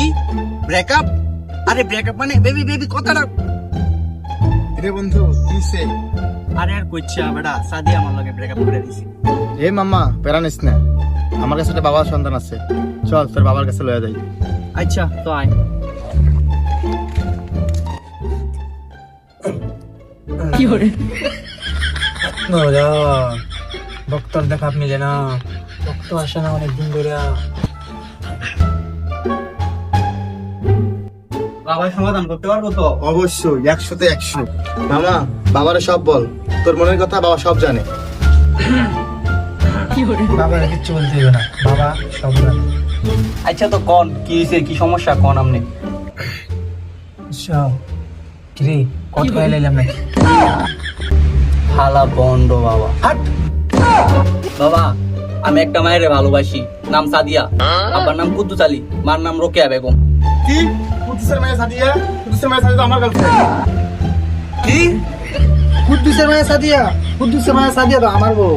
কি ব্রেকআপ? আরে ব্রেকআপ মানে বেবি বেবি কথাটা। রে বন্ধু কিসে? আরে আর কইছা বেটা, সাদিয়া আমার লগে ব্রেকআপ করে দিছি। এ মামা প্যারা নিস না, আমার কাছে একটা বাবার সন্তান আছে, চল তোর বাবার কাছে লয়ে যাই। আচ্ছা তো আয়। ডক্টর দেখা মিলে না, ডক্টর আসে না অনেকদিন ধরে। বাবার সমাধান করতে পারবো তো? অবশ্যই 100তে 100। মামা বাবারে সব বল, তোর মনের কথা বাবা সব জানে। বাবার কিচ্ছু বলতে হবে না, বাবা সব জানে। আচ্ছা তো কোন কি হইছে, কি সমস্যা কোন আমনে? কিরে কত খাই লাইলাম নাকি? হালা বন্ধ বাবা। হাট বাবা আমি একটা মায়ের ভালোবাসি, নাম সাদিয়া, আব্বার নাম কুদ্দুস আলী, মার নাম রোকেয়া বেগম। কি কুদ্দুসের মায়ের সাদিয়া? কুদ্দুসের মায়ের সাদিয়া তো আমার গার্লফ্রেন্ড। কি? কুদ্দুসের মায়ের সাদিয়া তো আমার বউ।